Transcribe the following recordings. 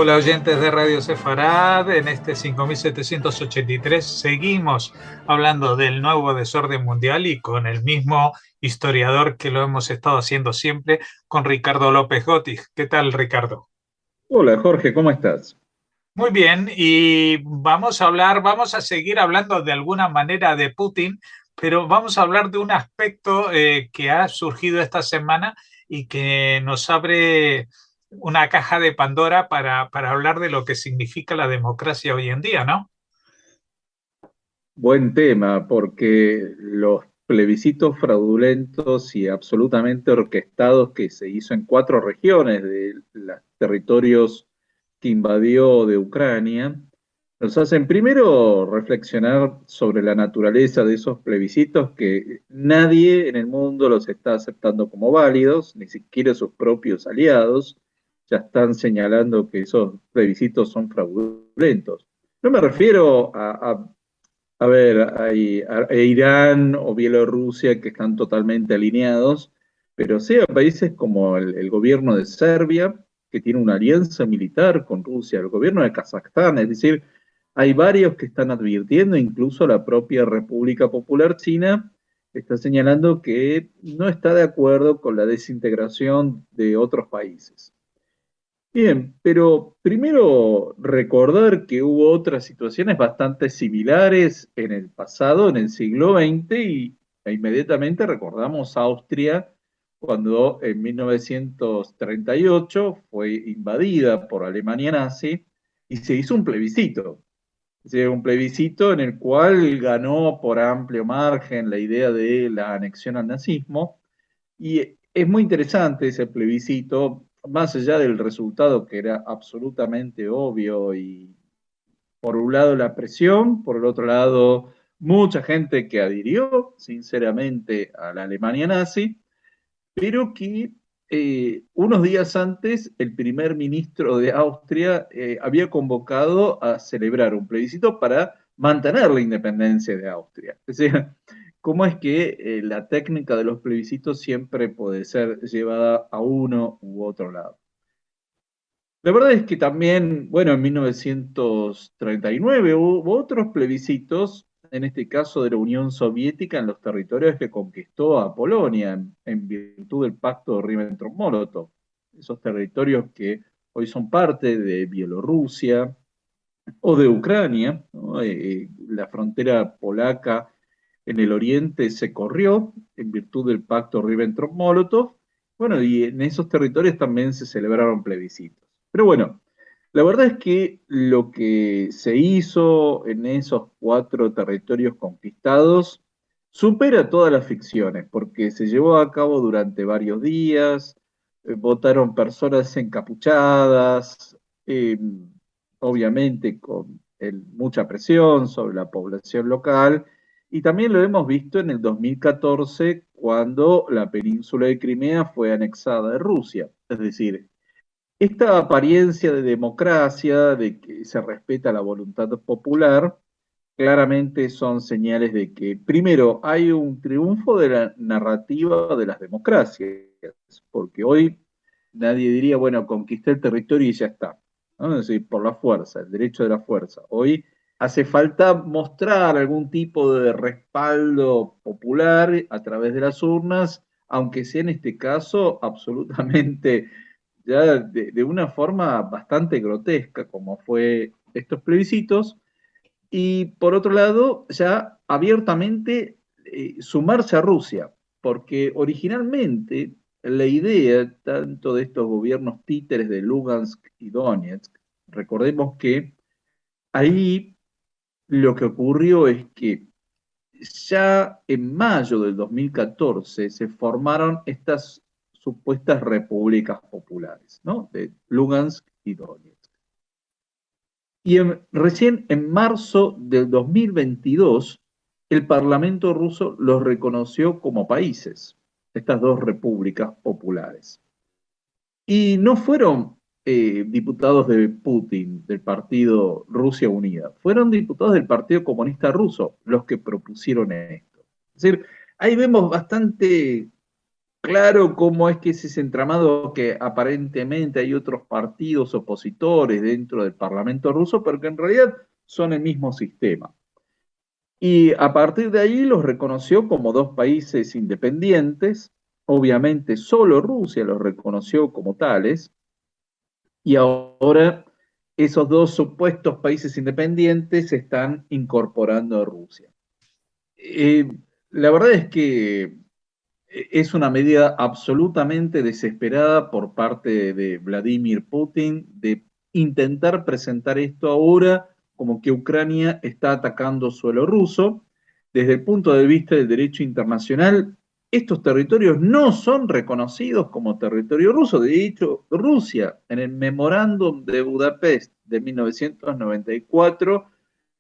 Hola oyentes de Radio Sefarad, en este 5783 seguimos hablando del nuevo desorden mundial y con el mismo historiador que lo hemos estado haciendo siempre, con Ricardo López Gotti. ¿Qué tal, Ricardo? Hola Jorge, ¿cómo estás? Muy bien, y vamos a seguir hablando de alguna manera de Putin, pero vamos a hablar de un aspecto que ha surgido esta semana y que nos abre una caja de Pandora para hablar de lo que significa la democracia hoy en día, ¿no? Buen tema, porque los plebiscitos fraudulentos y absolutamente orquestados que se hizo en cuatro regiones de los territorios que invadió de Ucrania, nos hacen primero reflexionar sobre la naturaleza de esos plebiscitos que nadie en el mundo los está aceptando como válidos, ni siquiera sus propios aliados ya están señalando que esos plebiscitos son fraudulentos. No me refiero a ver, hay Irán o Bielorrusia que están totalmente alineados, pero sí a países como el gobierno de Serbia, que tiene una alianza militar con Rusia, el gobierno de Kazajstán, es decir, hay varios que están advirtiendo, incluso la propia República Popular China está señalando que no está de acuerdo con la desintegración de otros países. Bien, pero primero recordar que hubo otras situaciones bastante similares en el pasado, en el siglo XX, e inmediatamente recordamos Austria cuando en 1938 fue invadida por Alemania nazi y se hizo un plebiscito. Es decir, un plebiscito en el cual ganó por amplio margen la idea de la anexión al nazismo y es muy interesante ese plebiscito, más allá del resultado que era absolutamente obvio y por un lado la presión, por el otro lado mucha gente que adhirió sinceramente a la Alemania nazi, pero que unos días antes el primer ministro de Austria había convocado a celebrar un plebiscito para mantener la independencia de Austria. Es decir, cómo es que la técnica de los plebiscitos siempre puede ser llevada a uno u otro lado. La verdad es que también, bueno, en 1939 hubo otros plebiscitos, en este caso de la Unión Soviética, en los territorios que conquistó a Polonia en virtud del pacto de Ribbentrop-Molotov. Esos territorios que hoy son parte de Bielorrusia o de Ucrania, ¿no? La frontera polaca en el oriente se corrió en virtud del pacto Ribbentrop-Molotov. Bueno, y en esos territorios también se celebraron plebiscitos. Pero bueno, la verdad es que lo que se hizo en esos cuatro territorios conquistados supera todas las ficciones, porque se llevó a cabo durante varios días, votaron personas encapuchadas, obviamente con mucha presión sobre la población local, y también lo hemos visto en el 2014 cuando la península de Crimea fue anexada de Rusia. Es decir, esta apariencia de democracia, de que se respeta la voluntad popular, claramente son señales de que, primero, hay un triunfo de la narrativa de las democracias, porque hoy nadie diría, bueno, conquisté el territorio y ya está, ¿no? Es decir, por la fuerza, el derecho de la fuerza. Hoy hace falta mostrar algún tipo de respaldo popular a través de las urnas, aunque sea en este caso absolutamente ya de una forma bastante grotesca, como fue estos plebiscitos, y por otro lado, ya abiertamente sumarse a Rusia, porque originalmente la idea tanto de estos gobiernos títeres de Lugansk y Donetsk, recordemos que ahí lo que ocurrió es que ya en mayo del 2014 se formaron estas supuestas repúblicas populares, ¿no? De Lugansk y Donetsk. Y recién en marzo del 2022, el Parlamento ruso los reconoció como países, estas dos repúblicas populares. Y no fueron diputados de Putin, del partido Rusia Unida, fueron diputados del Partido Comunista Ruso los que propusieron esto. Es decir, ahí vemos bastante claro cómo es que ese entramado que aparentemente hay otros partidos opositores dentro del Parlamento ruso, pero que en realidad son el mismo sistema. Y a partir de ahí los reconoció como dos países independientes. Obviamente solo Rusia los reconoció como tales. Y ahora esos dos supuestos países independientes se están incorporando a Rusia. Eh, la verdad es que es una medida absolutamente desesperada por parte de Vladimir Putin de intentar presentar esto ahora como que Ucrania está atacando suelo ruso. Desde el punto de vista del derecho internacional, estos territorios no son reconocidos como territorio ruso. De hecho, Rusia, en el memorándum de Budapest de 1994,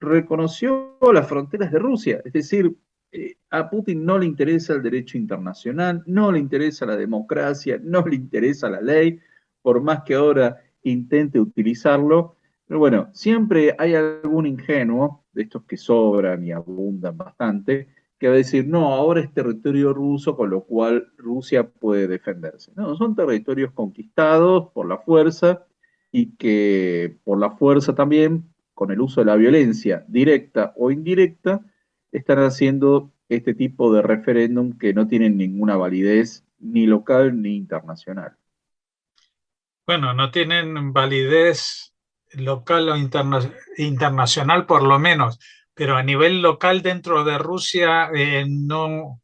reconoció las fronteras de Rusia. Es decir, a Putin no le interesa el derecho internacional, no le interesa la democracia, no le interesa la ley, por más que ahora intente utilizarlo. Pero bueno, siempre hay algún ingenuo, de estos que sobran y abundan bastante, que va a decir, no, ahora es territorio ruso, con lo cual Rusia puede defenderse. No, son territorios conquistados por la fuerza y que por la fuerza también, con el uso de la violencia directa o indirecta, están haciendo este tipo de referéndum que no tienen ninguna validez ni local ni internacional. Bueno, no tienen validez local o internacional por lo menos, pero a nivel local dentro de Rusia no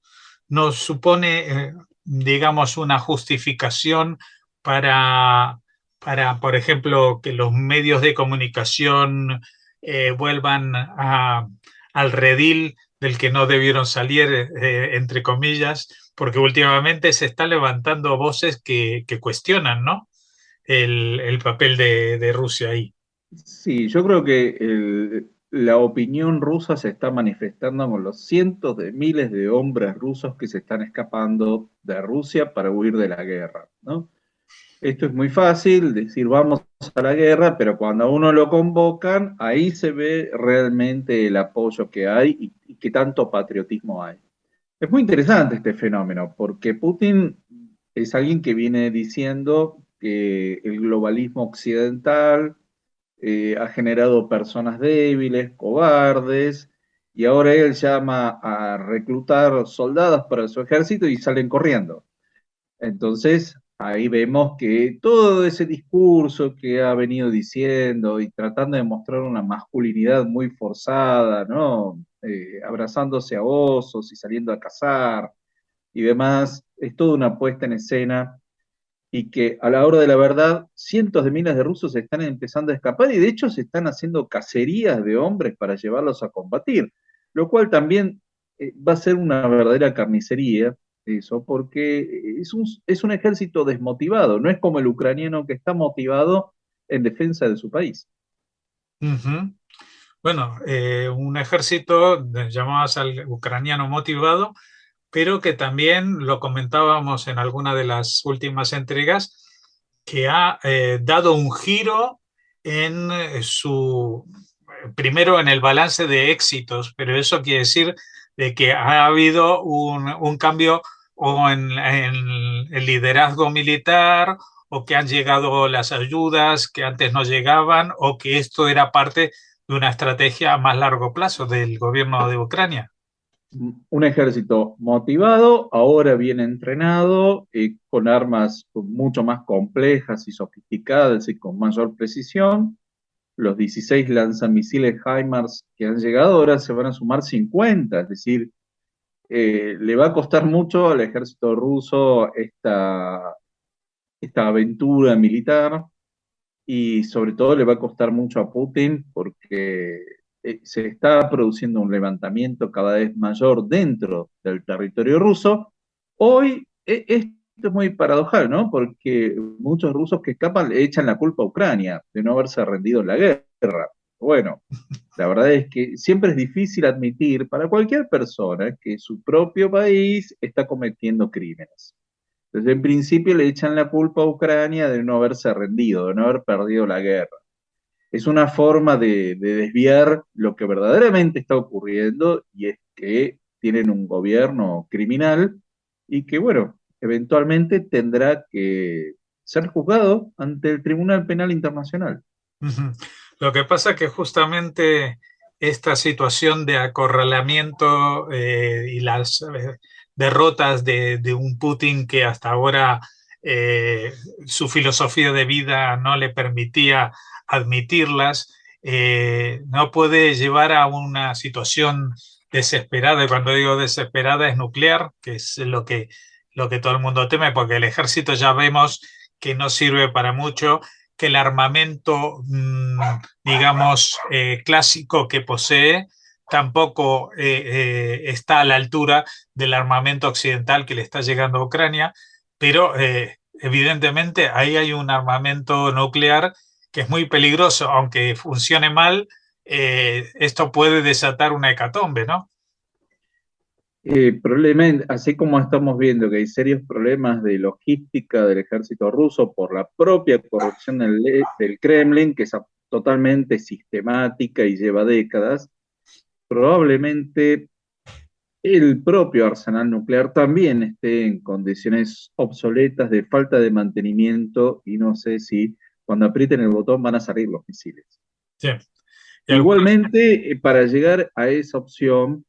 supone, digamos, una justificación para, por ejemplo, que los medios de comunicación vuelvan al redil del que no debieron salir, entre comillas, porque últimamente se están levantando voces que cuestionan, ¿no? El papel de Rusia ahí. Sí, yo creo que la opinión rusa se está manifestando con los cientos de miles de hombres rusos que se están escapando de Rusia para huir de la guerra, ¿no? Esto es muy fácil, decir vamos a la guerra, pero cuando a uno lo convocan, ahí se ve realmente el apoyo que hay y qué tanto patriotismo hay. Es muy interesante este fenómeno, porque Putin es alguien que viene diciendo que el globalismo occidental ha generado personas débiles, cobardes, y ahora él llama a reclutar soldados para su ejército y salen corriendo. Entonces, ahí vemos que todo ese discurso que ha venido diciendo y tratando de mostrar una masculinidad muy forzada, ¿no? Abrazándose a osos y saliendo a cazar y demás, es toda una puesta en escena y que a la hora de la verdad cientos de miles de rusos están empezando a escapar y de hecho se están haciendo cacerías de hombres para llevarlos a combatir, lo cual también va a ser una verdadera carnicería eso, porque es un ejército desmotivado, no es como el ucraniano que está motivado en defensa de su país. Ujú. Bueno, un ejército, llamabas al ucraniano motivado, pero que también lo comentábamos en alguna de las últimas entregas, que ha dado un giro en primero en el balance de éxitos, pero eso quiere decir de que ha habido un cambio o en el liderazgo militar, o que han llegado las ayudas que antes no llegaban, o que esto era parte de una estrategia a más largo plazo del gobierno de Ucrania. Un ejército motivado, ahora bien entrenado, con armas mucho más complejas y sofisticadas y con mayor precisión. Los 16 lanzamisiles HIMARS que han llegado ahora se van a sumar 50, es decir, le va a costar mucho al ejército ruso esta aventura militar y sobre todo le va a costar mucho a Putin porque se está produciendo un levantamiento cada vez mayor dentro del territorio ruso. Hoy esto es muy paradojal, ¿no? Porque muchos rusos que escapan le echan la culpa a Ucrania de no haberse rendido en la guerra. Bueno, la verdad es que siempre es difícil admitir para cualquier persona que su propio país está cometiendo crímenes. Desde el principio le echan la culpa a Ucrania de no haberse rendido, de no haber perdido la guerra. Es una forma de desviar lo que verdaderamente está ocurriendo y es que tienen un gobierno criminal y que, bueno, eventualmente tendrá que ser juzgado ante el Tribunal Penal Internacional. Ujú. Lo que pasa es que justamente esta situación de acorralamiento y las derrotas de un Putin que hasta ahora eh, su filosofía de vida no le permitía admitirlas, no puede llevar a una situación desesperada. Y cuando digo desesperada es nuclear, que es lo que todo el mundo teme, porque el ejército ya vemos que no sirve para mucho, que el armamento, digamos, clásico que posee tampoco está a la altura del armamento occidental que le está llegando a Ucrania, pero evidentemente ahí hay un armamento nuclear que es muy peligroso, aunque funcione mal, esto puede desatar una hecatombe, ¿no? Así como estamos viendo que hay serios problemas de logística del ejército ruso por la propia corrupción del Kremlin, que es totalmente sistemática y lleva décadas, probablemente el propio arsenal nuclear también esté en condiciones obsoletas de falta de mantenimiento y no sé si cuando aprieten el botón van a salir los misiles. Sí. Y algunos, Igualmente, para llegar a esa opción,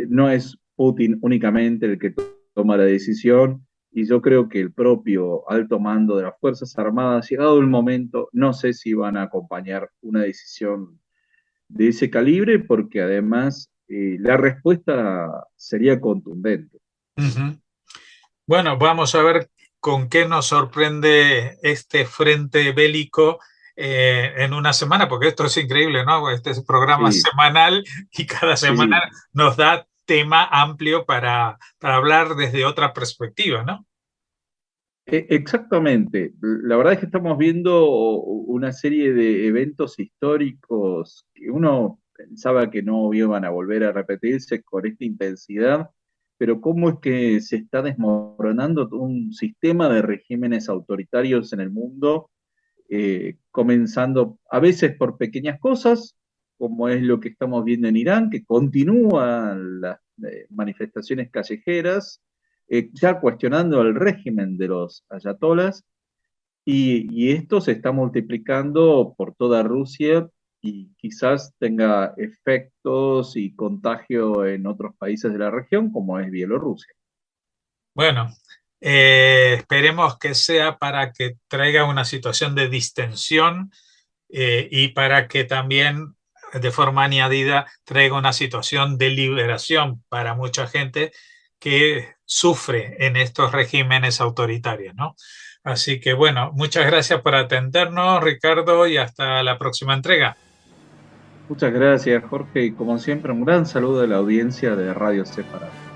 no es Putin únicamente el que toma la decisión, y yo creo que el propio alto mando de las Fuerzas Armadas, llegado el momento, no sé si van a acompañar una decisión de ese calibre, porque además la respuesta sería contundente. ujú. Bueno, vamos a ver con qué nos sorprende este frente bélico en una semana, porque esto es increíble, ¿no? Este es un programa Sí, semanal y cada semana sí, nos da tema amplio para hablar desde otra perspectiva, ¿no? exactamente. La verdad es que estamos viendo una serie de eventos históricos que uno pensaba que no iban a volver a repetirse con esta intensidad, pero cómo es que se está desmoronando todo un sistema de regímenes autoritarios en el mundo, comenzando a veces por pequeñas cosas, como es lo que estamos viendo en Irán, que continúan las manifestaciones callejeras, ya cuestionando el régimen de los ayatolas, y esto se está multiplicando por toda Rusia y quizás tenga efectos y contagio en otros países de la región, como es Bielorrusia. Bueno, esperemos que sea para que traiga una situación de distensión y para que también de forma añadida traiga una situación de liberación para mucha gente que sufre en estos regímenes autoritarios, ¿no? Así que bueno, muchas gracias por atendernos, Ricardo, y hasta la próxima entrega. Muchas gracias, Jorge, y como siempre, un gran saludo a la audiencia de Radio Separado.